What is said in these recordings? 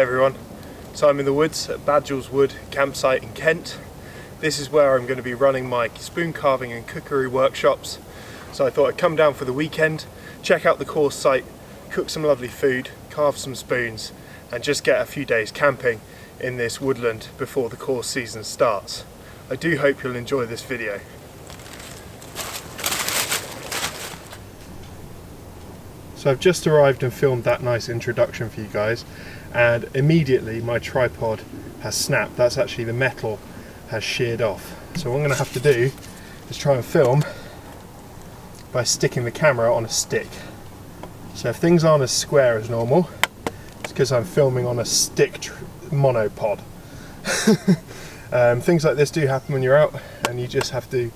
everyone, so I'm in the woods at Badgell's Wood campsite in Kent. This is where I'm going to be running my spoon carving and cookery workshops, so I thought I'd come down for the weekend, check out the course site, cook some lovely food, carve some spoons and just get a few days camping in this woodland before the course season starts. I do hope you'll enjoy this video. So I've just arrived and filmed that nice introduction for you guys, and immediately my tripod has snapped. That's actually the metal has sheared off. So what I'm going to have to do is try and film by sticking the camera on a stick. So if things aren't as square as normal, it's because I'm filming on a stick monopod. Things like this do happen when you're out, and you just have to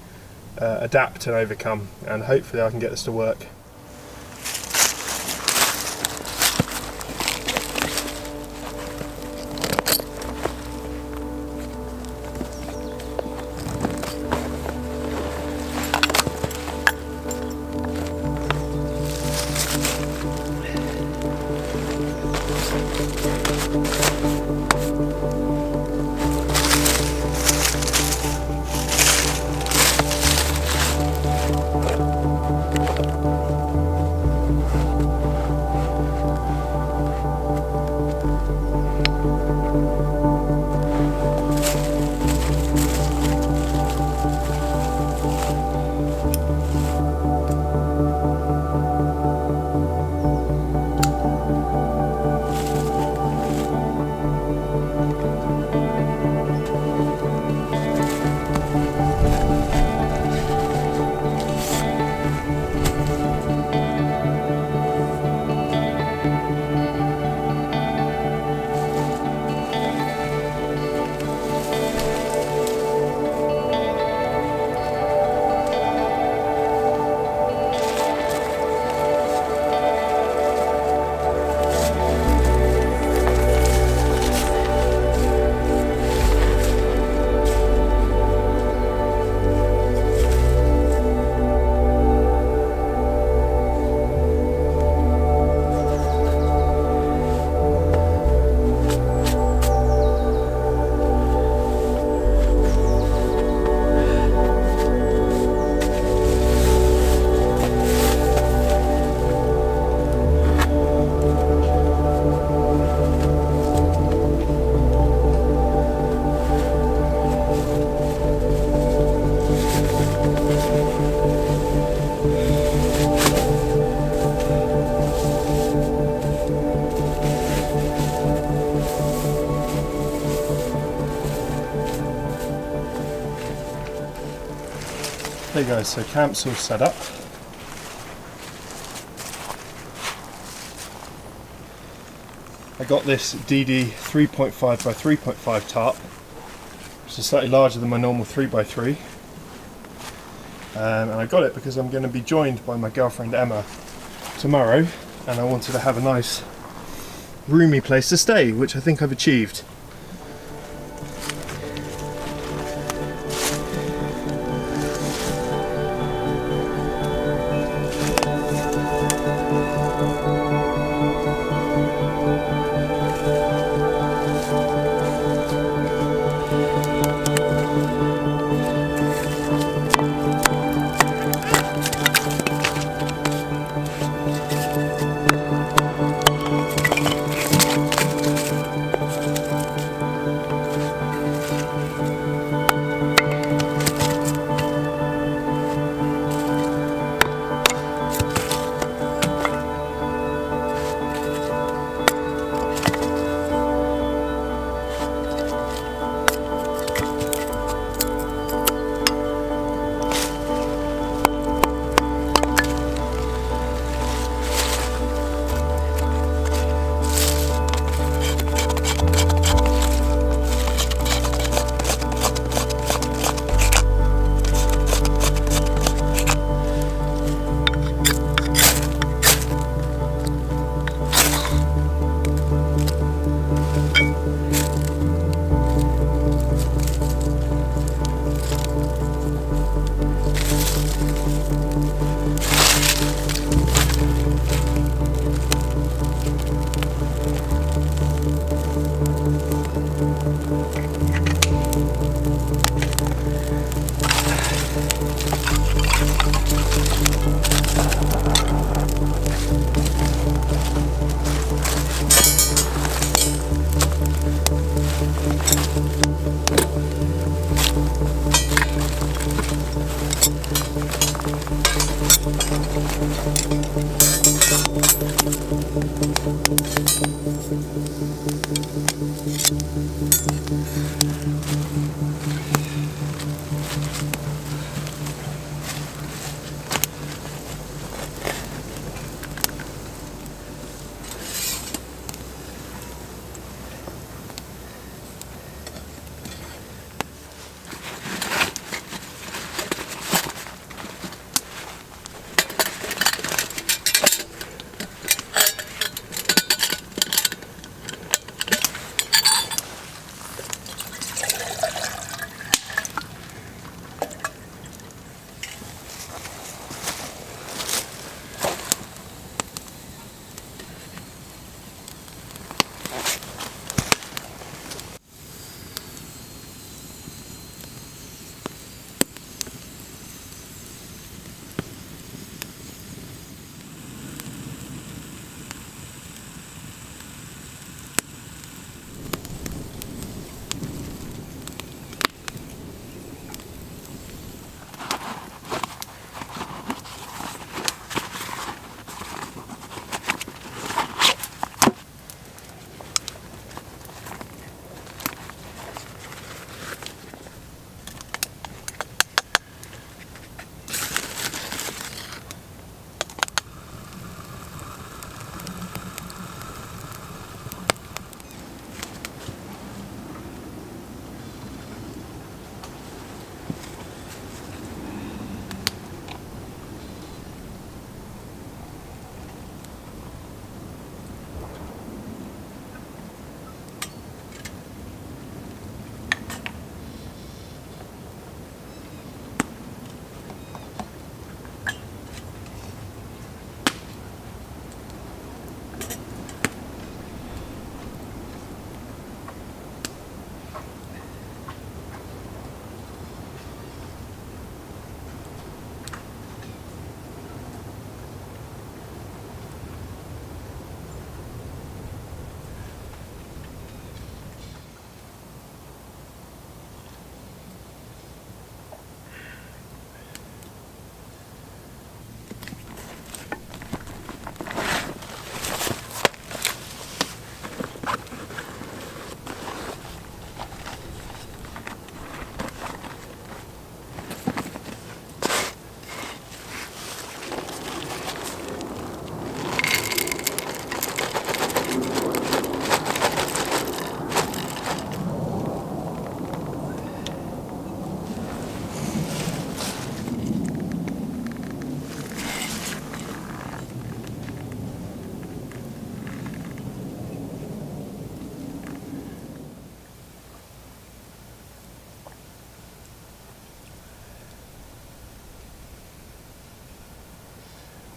adapt and overcome, and hopefully I can get this to work. Hey guys, so camp's all set up. I got this DD 3.5 by 3.5 tarp, which is slightly larger than my normal 3x3. And I got it because I'm going to be joined by my girlfriend Emma tomorrow, and I wanted to have a nice roomy place to stay, which I think I've achieved.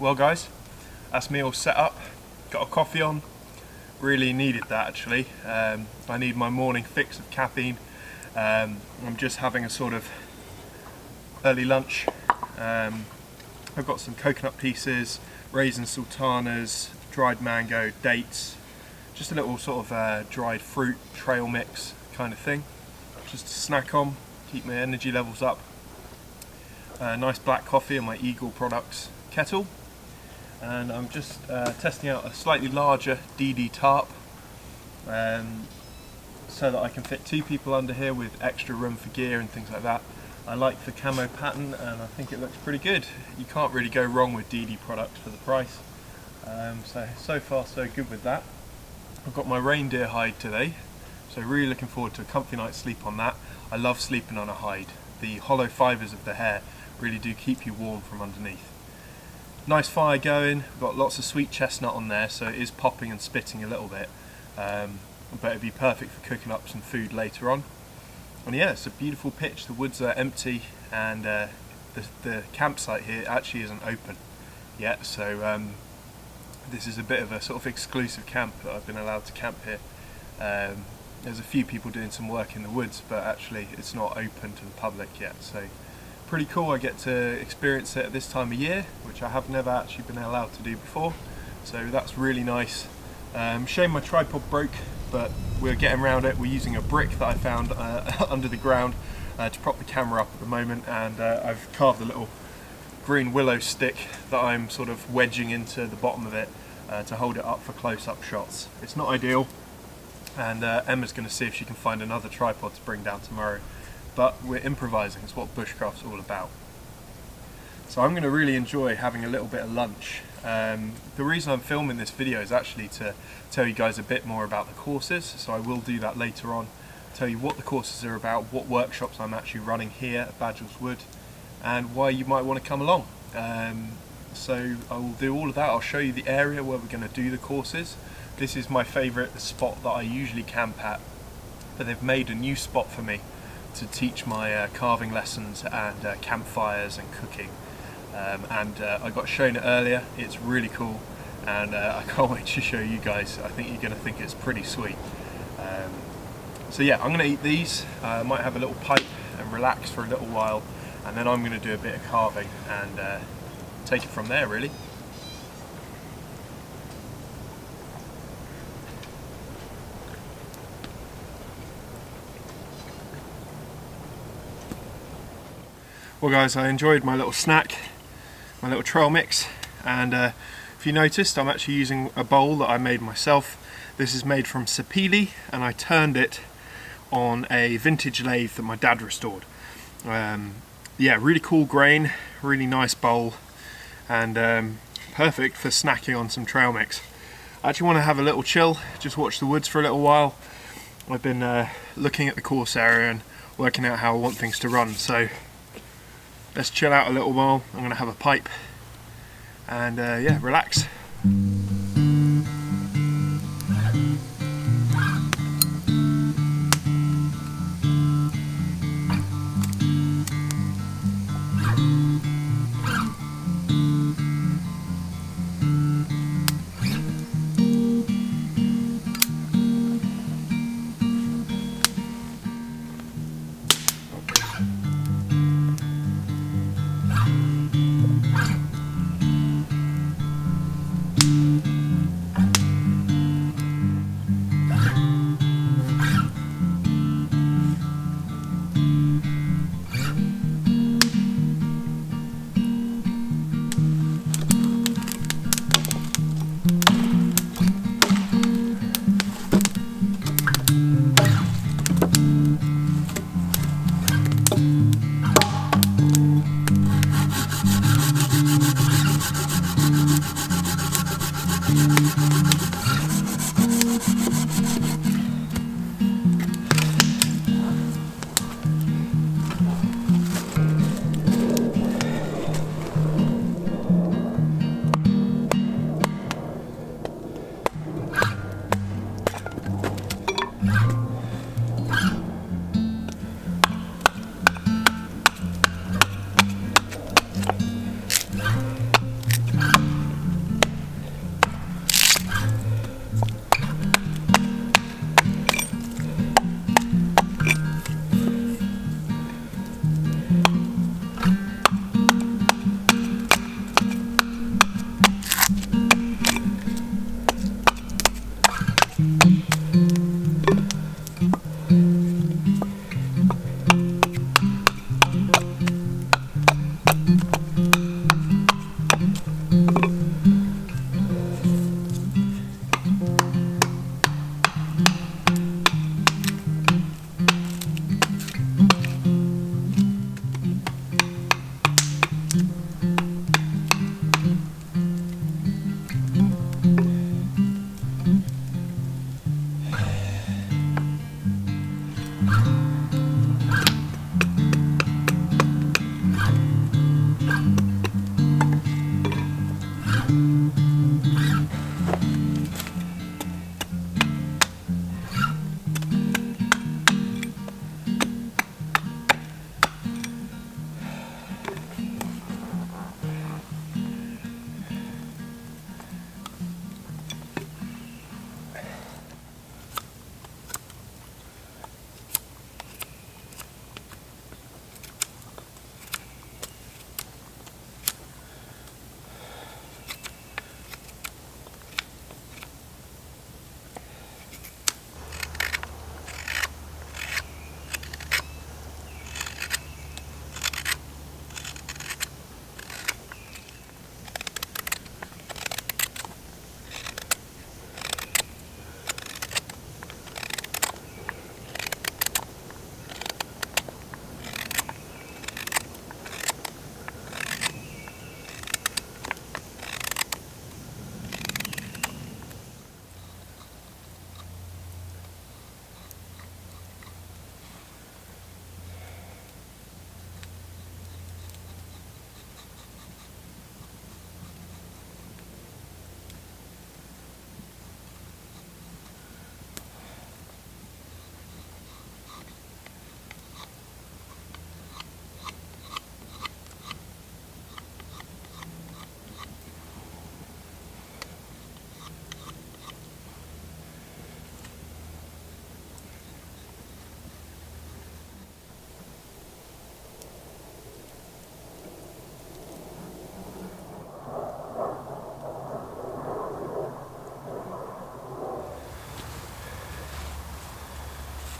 Well guys, that's me all set up, got a coffee on, really needed that actually. I need my morning fix of caffeine. I'm just having a sort of early lunch. I've got some coconut pieces, raisin sultanas, dried mango, dates, just a little sort of dried fruit trail mix kind of thing, just to snack on, keep my energy levels up. Nice black coffee in my Eagle Products kettle, and I'm just testing out a slightly larger DD tarp so that I can fit 2 people under here with extra room for gear and things like that. I like the camo pattern and I think it looks pretty good. You can't really go wrong with DD products for the price. So far so good with that. I've got my reindeer hide today, so really looking forward to a comfy night's sleep on that. I love sleeping on a hide. The hollow fibres of the hair really do keep you warm from underneath. Nice fire going, got lots of sweet chestnut on there, so it is popping and spitting a little bit, but it'd be perfect for cooking up some food later on. And yeah, it's a beautiful pitch. The woods are empty, and the campsite here actually isn't open yet, so this is a bit of a sort of exclusive camp that I've been allowed to camp here. There's a few people doing some work in the woods, but actually it's not open to the public yet, so pretty cool. I get to experience it at this time of year, which I have never actually been allowed to do before, so that's really nice. Shame my tripod broke, but we're getting around it. We're using a brick that I found under the ground to prop the camera up at the moment, and I've carved a little green willow stick that I'm sort of wedging into the bottom of it to hold it up for close-up shots. It's not ideal, and Emma's going to see if she can find another tripod to bring down tomorrow. But we're improvising, it's what bushcraft's all about. So I'm going to really enjoy having a little bit of lunch. The reason I'm filming this video is actually to tell you guys a bit more about the courses, so I will do that later on. Tell you what the courses are about, what workshops I'm actually running here at Badgell's Wood, and why you might want to come along. So I will do all of that. I'll show you the area where we're going to do the courses. This is my favourite spot that I usually camp at, but they've made a new spot for me to teach my carving lessons and campfires and cooking. I got shown it earlier. It's really cool, and I can't wait to show you guys. I think you're going to think it's pretty sweet. So yeah, I'm going to eat these. I might have a little pipe and relax for a little while, and then I'm going to do a bit of carving and take it from there, really. Well guys, I enjoyed my little snack, my little trail mix, and if you noticed, I'm actually using a bowl that I made myself. This is made from sapele, and I turned it on a vintage lathe that my dad restored. Yeah, really cool grain, really nice bowl, and perfect for snacking on some trail mix. I actually want to have a little chill, just watch the woods for a little while. I've been looking at the course area and working out how I want things to run, so let's chill out a little while. I'm going to have a pipe and yeah, relax.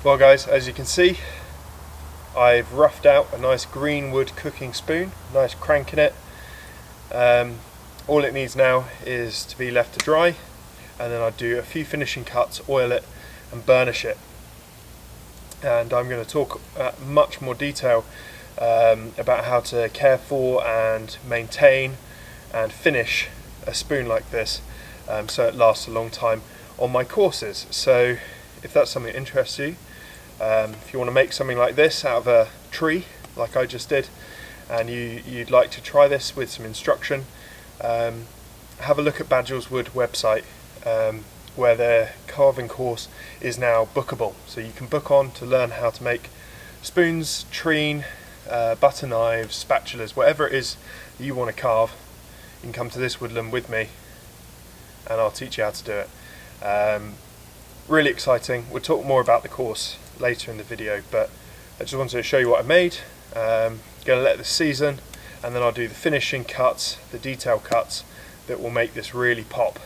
Well guys, as you can see, I've roughed out a nice green wood cooking spoon, nice crank in it. All it needs now is to be left to dry, and then I do a few finishing cuts, oil it and burnish it. And I'm going to talk much more detail about how to care for and maintain and finish a spoon like this, so it lasts a long time on my courses. So if that's something that interests you, if you want to make something like this out of a tree like I just did, and you'd like to try this with some instruction, have a look at Badgell's Wood website, where their carving course is now bookable, so you can book on to learn how to make spoons, treen, butter knives, spatulas, whatever it is that you want to carve. You can come to this woodland with me and I'll teach you how to do it. Really exciting. We'll talk more about the course later in the video, but I just wanted to show you what I made. Going to let this season, and then I'll do the finishing cuts, the detail cuts that will make this really pop.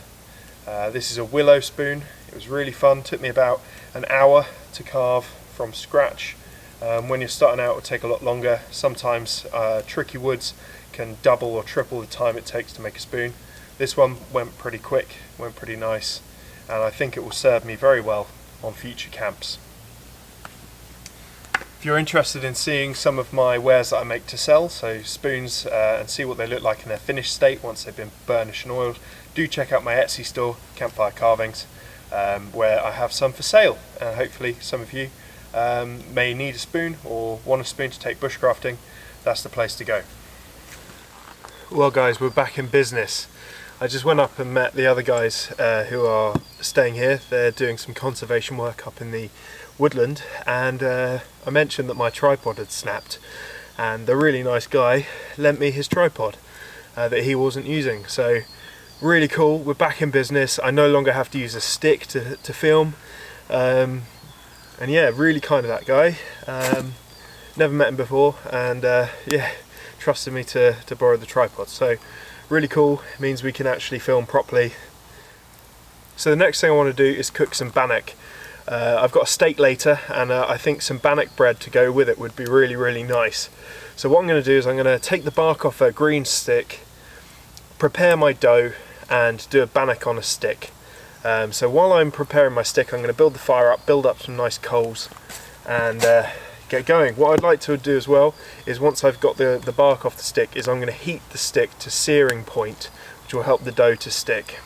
This is a willow spoon. It was really fun. Took me about an hour to carve from scratch. When you're starting out, it will take a lot longer. Sometimes tricky woods can double or triple the time it takes to make a spoon. This one went pretty quick, went pretty nice, and I think it will serve me very well on future camps. If you're interested in seeing some of my wares that I make to sell, so spoons, and see what they look like in their finished state once they've been burnished and oiled, do check out my Etsy store, Campfire Carvings, where I have some for sale, and hopefully some of you may need a spoon or want a spoon to take bushcrafting. That's the place to go. Well guys, we're back in business. I just went up and met the other guys who are staying here. They're doing some conservation work up in the woodland, and I mentioned that my tripod had snapped, and the really nice guy lent me his tripod that he wasn't using. So really cool, we're back in business. I no longer have to use a stick to film, and yeah, really kind of that guy. Never met him before, and yeah, trusted me to borrow the tripod. So really cool, it means we can actually film properly. So the next thing I want to do is cook some bannock. I've got a steak later, and I think some bannock bread to go with it would be really nice. So what I'm going to do is I'm going to take the bark off a green stick, prepare my dough, and do a bannock on a stick. So while I'm preparing my stick, I'm going to build the fire up, build up some nice coals, and get going. What I'd like to do as well is, once I've got the bark off the stick, is I'm going to heat the stick to searing point, which will help the dough to stick.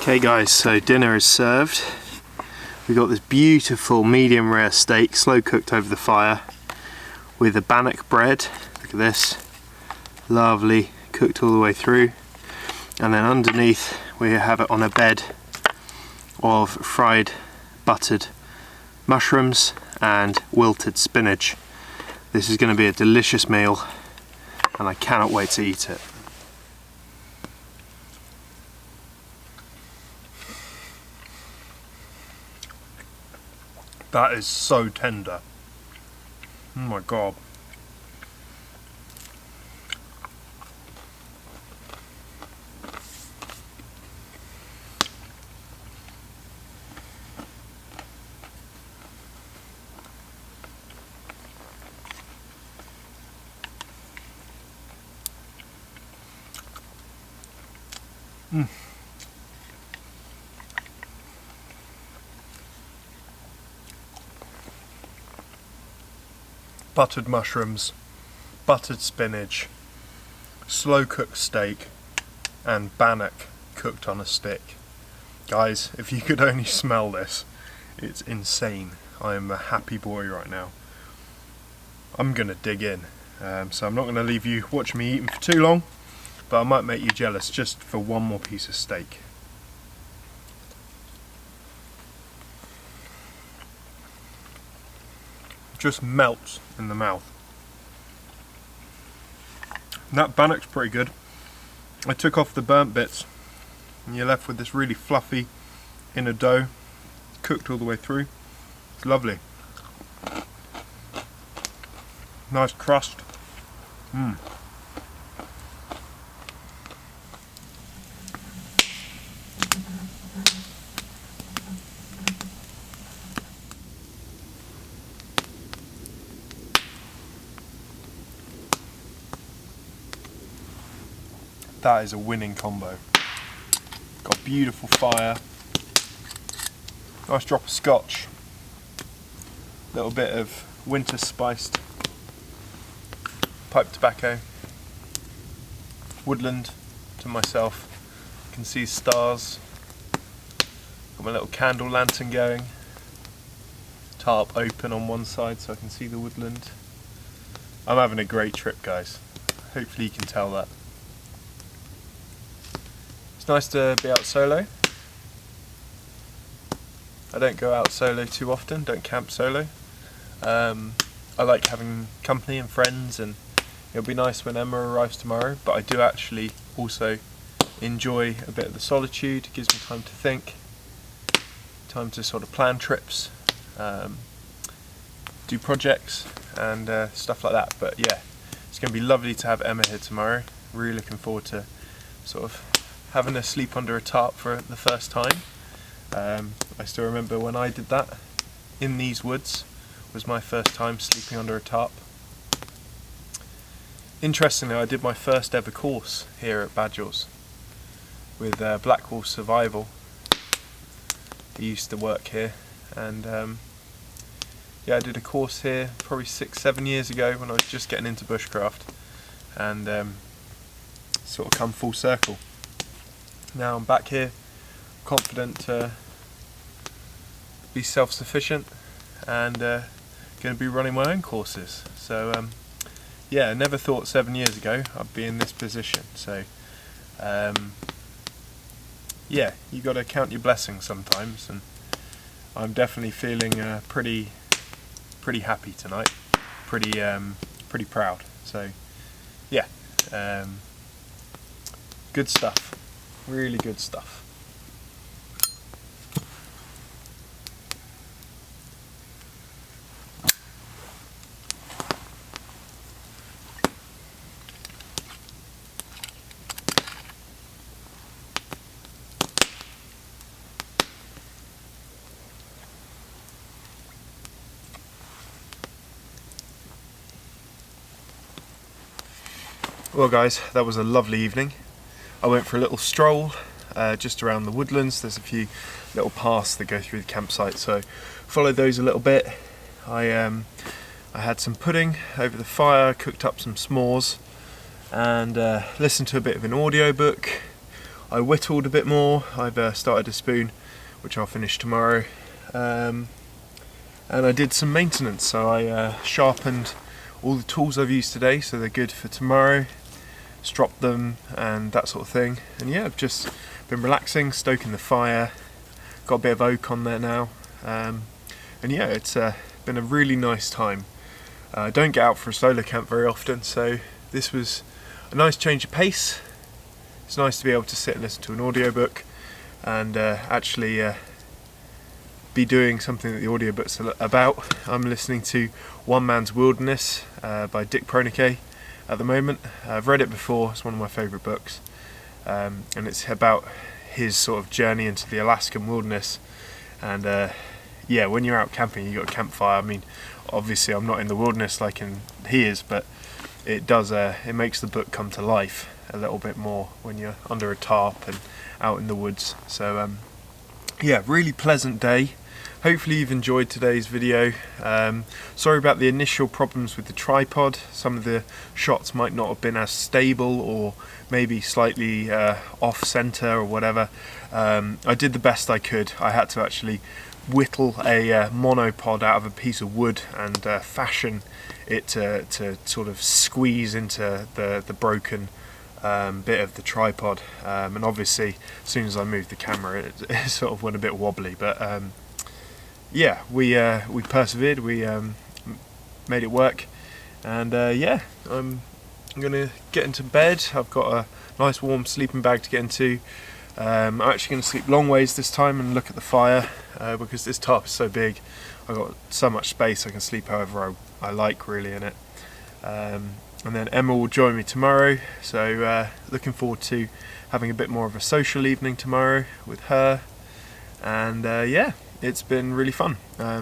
Okay guys, so dinner is served. We've got this beautiful medium rare steak, slow cooked over the fire, with a bannock bread. Look at this, lovely, cooked all the way through. And then underneath we have it on a bed of fried buttered mushrooms and wilted spinach. This is going to be a delicious meal and I cannot wait to eat it. That is so tender. Oh my god. Buttered mushrooms, buttered spinach, slow cooked steak and bannock cooked on a stick. Guys, if you could only smell this, it's insane. I am a happy boy right now. I'm gonna dig in, so I'm not gonna leave you watching me eating for too long, but I might make you jealous just for one more piece of steak. Just melts in the mouth. And that bannock's pretty good. I took off the burnt bits and you're left with this really fluffy inner dough, cooked all the way through. It's lovely. Nice crust. That is a winning combo. Got a beautiful fire, nice drop of scotch, little bit of winter spiced pipe tobacco, Woodland to myself. You can see stars. Got my little candle lantern going. Tarp open on one side so I can see the woodland. I'm having a great trip, guys. Hopefully you can tell that. It's nice to be out solo. I don't go out solo too often, don't camp solo. I like having company and friends, and it'll be nice when Emma arrives tomorrow, but I do actually also enjoy a bit of the solitude. It gives me time to think, time to sort of plan trips, do projects and stuff like that. But yeah, it's going to be lovely to have Emma here tomorrow. Really looking forward to sort of having her sleep under a tarp for the first time. I still remember when I did that in these woods. Was my first time sleeping under a tarp. Interestingly, I did my first ever course here at Badgell with Blackwall Survival. He used to work here, and yeah, I did a course here probably 6-7 years ago when I was just getting into bushcraft, and sort of come full circle. Now I'm back here, confident to be self-sufficient and going to be running my own courses. So yeah, I never thought 7 years ago I'd be in this position. So yeah, you got to count your blessings sometimes, and I'm definitely feeling pretty happy tonight, pretty proud. So yeah, good stuff, really good stuff. Well guys, that was a lovely evening. I went for a little stroll just around the woodlands. There's a few little paths that go through the campsite, so followed those a little bit. I had some pudding over the fire, cooked up some s'mores, and listened to a bit of an audiobook. I whittled a bit more. I've started a spoon, which I'll finish tomorrow. And I did some maintenance, so I sharpened all the tools I've used today, so they're good for tomorrow. Stropped them and that sort of thing. And yeah, I've just been relaxing, stoking the fire. Got a bit of oak on there now. And yeah, it's been a really nice time. I don't get out for a solo camp very often, so this was a nice change of pace. It's nice to be able to sit and listen to an audiobook and actually be doing something that the audiobook's about. I'm listening to One Man's Wilderness by Dick Pronicke at the moment. I've read it before, it's one of my favourite books, and it's about his sort of journey into the Alaskan wilderness. And yeah, when you're out camping, you've got a campfire. I mean, obviously I'm not in the wilderness like he is, but it does it makes the book come to life a little bit more when you're under a tarp and out in the woods. So yeah, really pleasant day. Hopefully you've enjoyed today's video. Sorry about the initial problems with the tripod. Some of the shots might not have been as stable, or maybe slightly off center or whatever. I did the best I could. I had to actually whittle a monopod out of a piece of wood and fashion it to sort of squeeze into the broken bit of the tripod. And obviously as soon as I moved the camera it sort of went a bit wobbly, but yeah, we persevered, we made it work, and yeah, I'm gonna get into bed. I've got a nice warm sleeping bag to get into. I'm actually going to sleep long ways this time and look at the fire, because this tarp is so big. I've got so much space, I can sleep however I like really in it. And then Emma will join me tomorrow, so looking forward to having a bit more of a social evening tomorrow with her. And yeah, it's been really fun.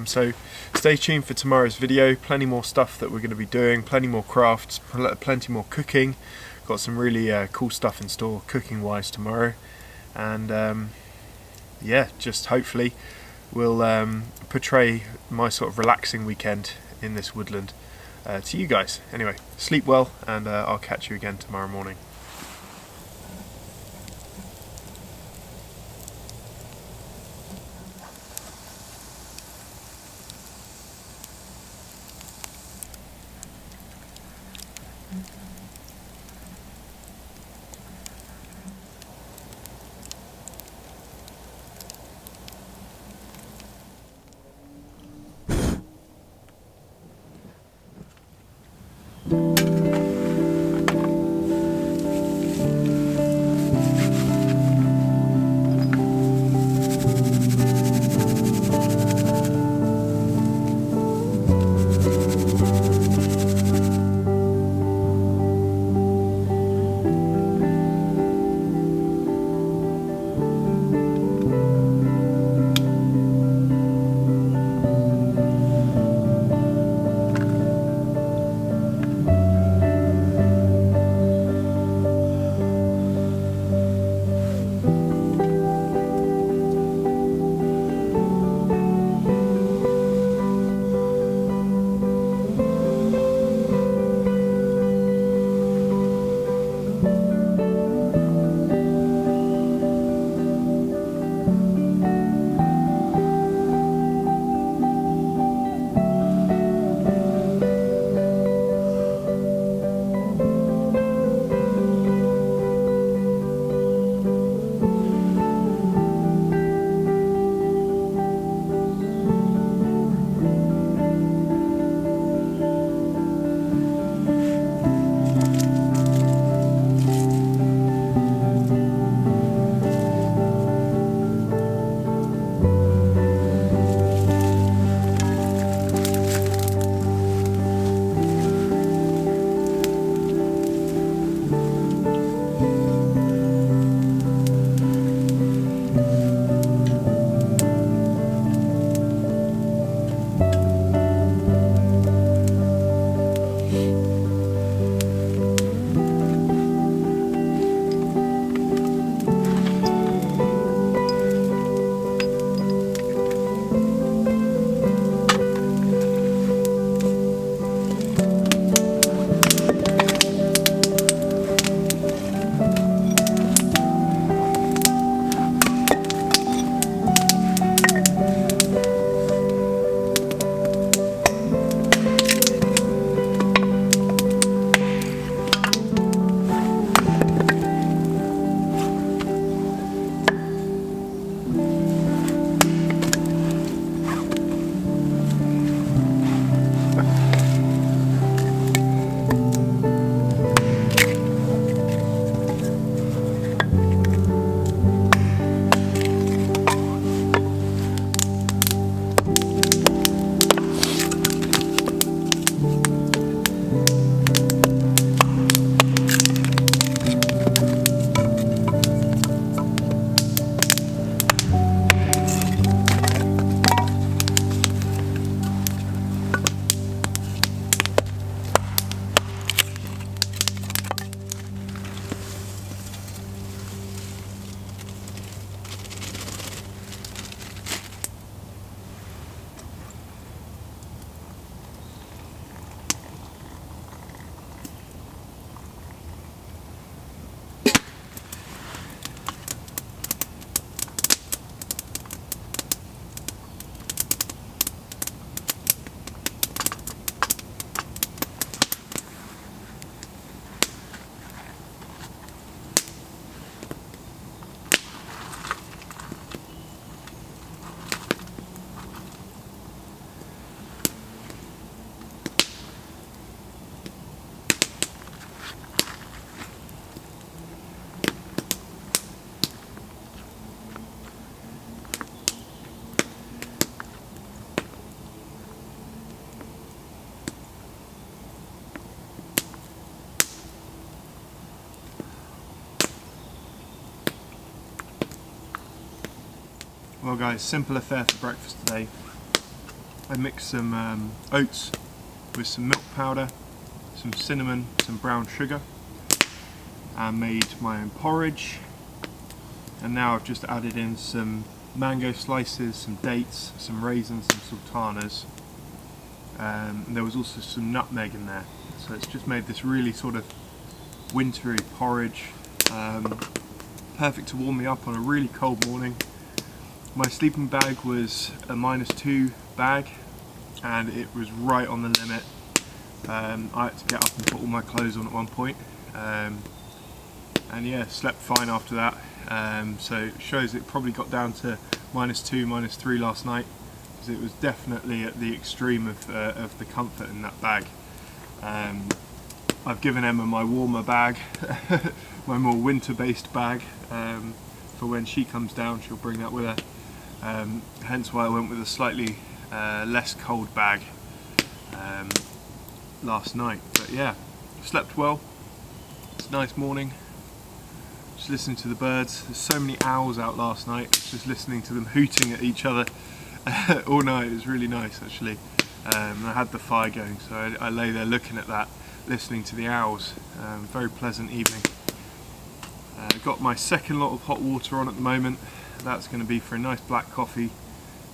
So stay tuned for tomorrow's video. Plenty more stuff that we're going to be doing, plenty more crafts, plenty more cooking. Got some really cool stuff in store cooking wise tomorrow. And yeah, just hopefully we'll portray my sort of relaxing weekend in this woodland to you guys. Anyway, sleep well, and I'll catch you again tomorrow morning. Well guys, simple affair for breakfast today. I mixed some oats with some milk powder, some cinnamon, some brown sugar, and made my own porridge. And now I've just added in some mango slices, some dates, some raisins, some sultanas. And there was also some nutmeg in there. So it's just made this really sort of wintry porridge. Perfect to warm me up on a really cold morning. My sleeping bag was a -2 bag and it was right on the limit. I had to get up and put all my clothes on at one point. And yeah, slept fine after that. So it shows it probably got down to -2, -3 last night, because it was definitely at the extreme of the comfort in that bag. I've given Emma my warmer bag, my more winter-based bag, for when she comes down. She'll bring that with her. Hence why I went with a slightly less cold bag last night. But yeah, slept well. It's a nice morning. Just listening to the birds. There's so many owls out last night. Just listening to them hooting at each other all night. It was really nice actually. I had the fire going, so I lay there looking at that, listening to the owls. Very pleasant evening. Got my second lot of hot water on at the moment. That's going to be for a nice black coffee,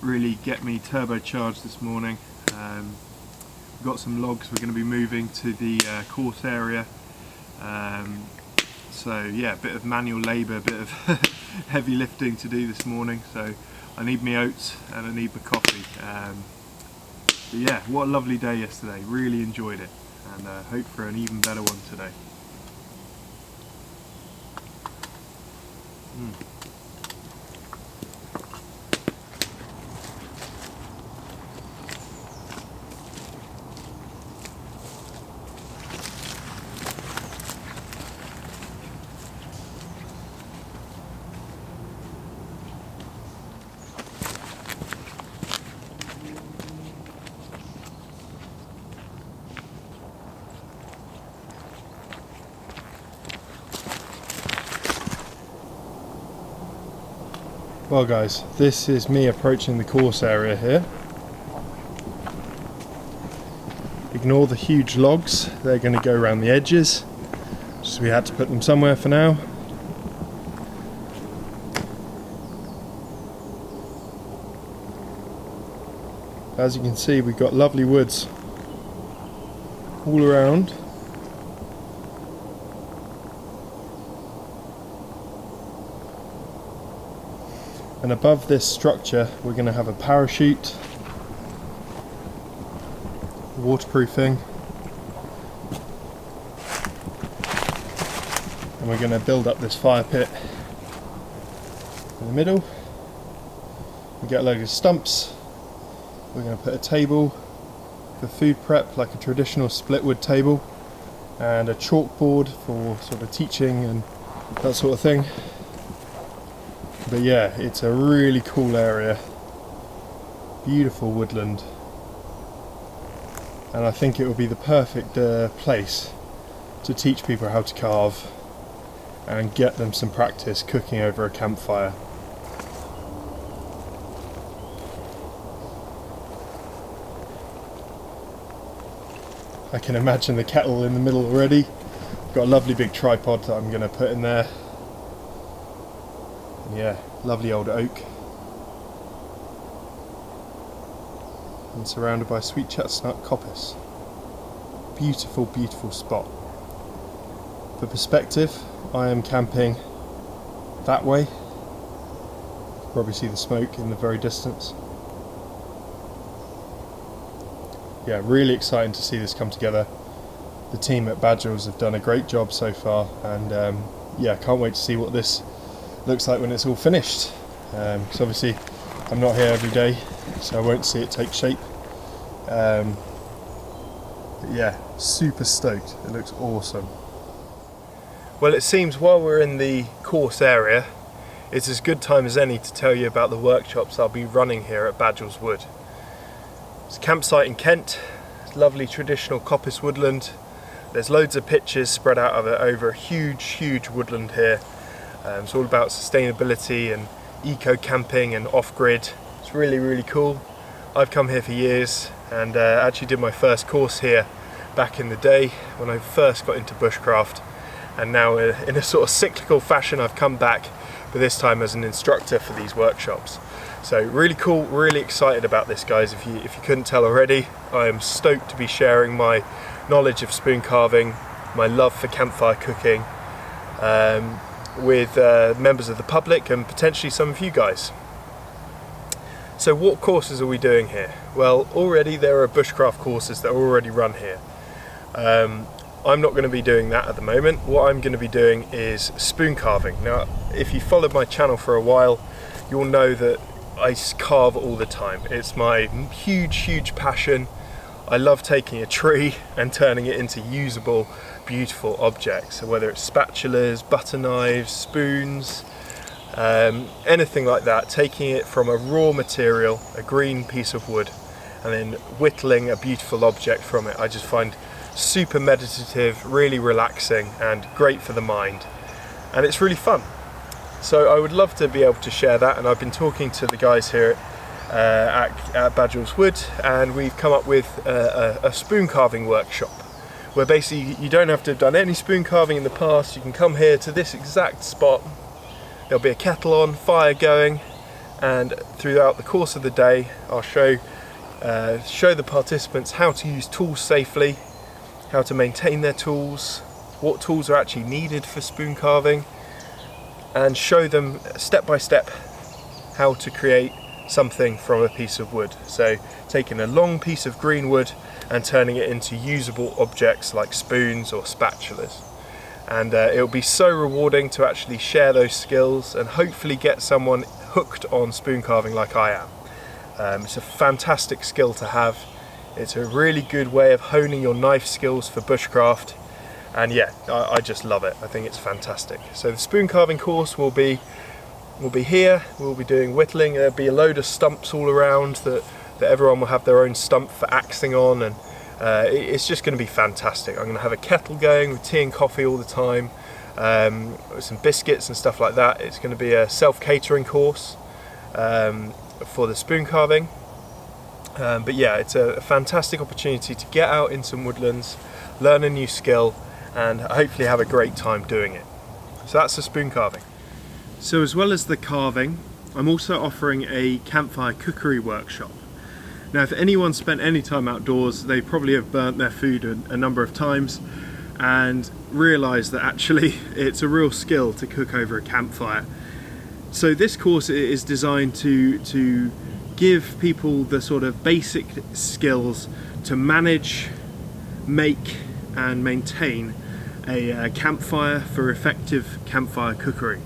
really get me turbocharged this morning. We've got some logs we're going to be moving to the course area. So yeah, a bit of manual labour, a bit of heavy lifting to do this morning. So I need my oats and I need my coffee. But yeah, what a lovely day yesterday, really enjoyed it, and hope for an even better one today. Well guys, this is me approaching the course area here. Ignore the huge logs, they're going to go around the edges, so we had to put them somewhere for now. As you can see, we've got lovely woods all around. And above this structure we're going to have a parachute, waterproofing, and we're going to build up this fire pit in the middle. We get a load of stumps, we're going to put a table for food prep, like a traditional split wood table, and a chalkboard for sort of teaching and that sort of thing. But yeah, it's a really cool area, beautiful woodland, and I think it will be the perfect place to teach people how to carve and get them some practice cooking over a campfire. I can imagine the kettle in the middle already. Got a lovely big tripod that I'm going to put in there. Yeah, lovely old oak, and surrounded by sweet chestnut coppice. Beautiful, beautiful spot. For perspective, I am camping that way. Probably see the smoke in the very distance. Yeah, really exciting to see this come together. The team at Badgells have done a great job so far, and yeah, can't wait to see what this looks like when it's all finished, because obviously I'm not here every day, so I won't see it take shape. But yeah, super stoked. It looks awesome. Well, it seems while we're in the course area, it's as good time as any to tell you about the workshops I'll be running here at Badgell's Wood. It's a campsite in Kent. It's lovely traditional coppice woodland. There's loads of pitches spread out of it over a huge woodland here. It's all about sustainability and eco camping and off-grid. It's really cool. I've come here for years and actually did my first course here back in the day when I first got into bushcraft, and now in a sort of cyclical fashion I've come back, but this time as an instructor for these workshops. So really cool, really excited about this, guys. If you couldn't tell already, I am stoked to be sharing my knowledge of spoon carving, my love for campfire cooking with members of the public and potentially some of you guys. So what courses are we doing here? Well, already there are bushcraft courses that are already run here. I'm not going to be doing that at the moment. What I'm going to be doing is spoon carving. Now, if you followed my channel for a while, you'll know that I carve all the time. It's my huge passion. I love taking a tree and turning it into usable, beautiful objects. So whether it's spatulas, butter knives, spoons, anything like that, taking it from a raw material, a green piece of wood, and then whittling a beautiful object from it, I just find super meditative, really relaxing and great for the mind, and it's really fun. So I would love to be able to share that, and I've been talking to the guys here at Badgell's Wood, and we've come up with a spoon carving workshop where basically you don't have to have done any spoon carving in the past. You can come here to this exact spot, there'll be a kettle on, fire going, and throughout the course of the day I'll show the participants how to use tools safely, how to maintain their tools, what tools are actually needed for spoon carving, and show them step by step how to create something from a piece of wood. So taking a long piece of green wood and turning it into usable objects like spoons or spatulas. And it'll be so rewarding to actually share those skills and hopefully get someone hooked on spoon carving like I am. It's a fantastic skill to have. It's a really good way of honing your knife skills for bushcraft, and yeah, I just love it. I think it's fantastic. So the spoon carving course will be here. We'll be doing whittling. There'll be a load of stumps all around that everyone will have their own stump for axing on, and it's just going to be fantastic. I'm going to have a kettle going with tea and coffee all the time, with some biscuits and stuff like that. It's going to be a self-catering course for the spoon carving. But yeah, it's a fantastic opportunity to get out in some woodlands, learn a new skill, and hopefully have a great time doing it. So that's the spoon carving. So as well as the carving, I'm also offering a campfire cookery workshop. Now, if anyone spent any time outdoors, they probably have burnt their food a number of times and realised that actually it's a real skill to cook over a campfire. So this course is designed to give people the sort of basic skills to manage, make and maintain a campfire for effective campfire cookery.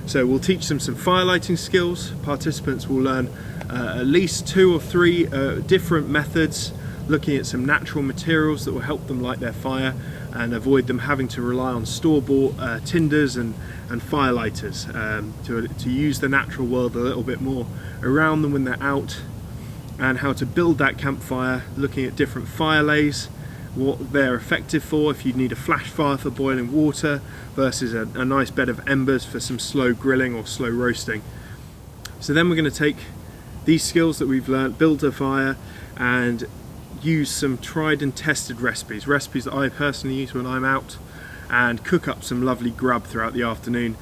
So we'll teach them some firelighting skills. Participants will learn at least 2 or 3 different methods, looking at some natural materials that will help them light their fire and avoid them having to rely on store-bought tinders and firelighters, to use the natural world a little bit more around them when they're out, and how to build that campfire, looking at different fire lays, what they're effective for, if you need a flash fire for boiling water versus a nice bed of embers for some slow grilling or slow roasting. So then we're going to take these skills that we've learned, build a fire, and use some tried and tested recipes that I personally use when I'm out, and cook up some lovely grub throughout the afternoon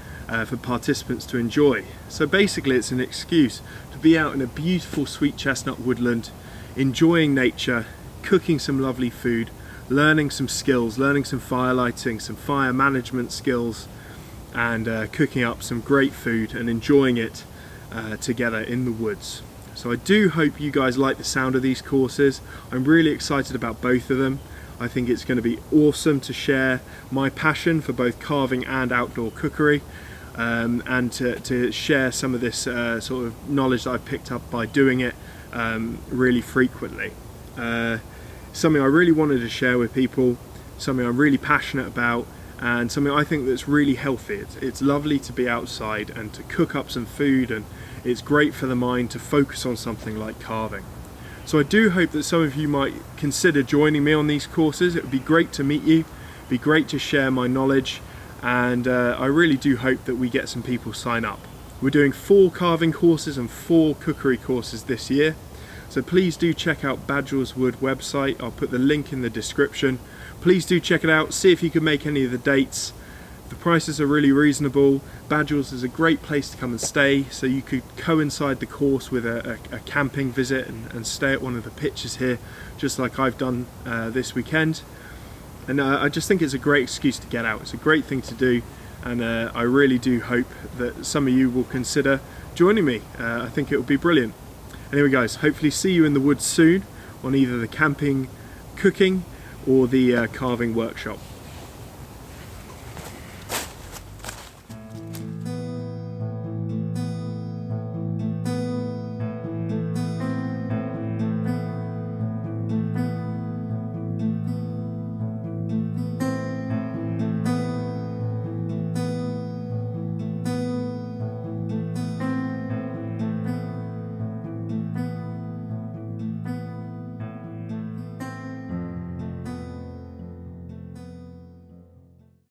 for participants to enjoy. So basically it's an excuse to be out in a beautiful sweet chestnut woodland, enjoying nature, cooking some lovely food, learning some skills, learning some fire lighting, some fire management skills, and cooking up some great food and enjoying it together in the woods. So I do hope you guys like the sound of these courses. I'm really excited about both of them. I think it's going to be awesome to share my passion for both carving and outdoor cookery, and to share some of this sort of knowledge that I've picked up by doing it really frequently. Something I really wanted to share with people, something I'm really passionate about, and something I think that's really healthy. It's lovely to be outside and to cook up some food, and it's great for the mind to focus on something like carving. So I do hope that some of you might consider joining me on these courses. It would be great to meet you, it'd be great to share my knowledge, and I really do hope that we get some people sign up. We're doing 4 carving courses and 4 cookery courses this year. So please do check out Badgell's Wood website. I'll put the link in the description. Please do check it out, see if you can make any of the dates. The prices are really reasonable. Badgell's is a great place to come and stay, so you could coincide the course with a camping visit and stay at one of the pitches here, just like I've done this weekend. And I just think it's a great excuse to get out. It's a great thing to do, and I really do hope that some of you will consider joining me. I think it would be brilliant. Anyway guys, hopefully see you in the woods soon on either the camping, cooking or the carving workshop.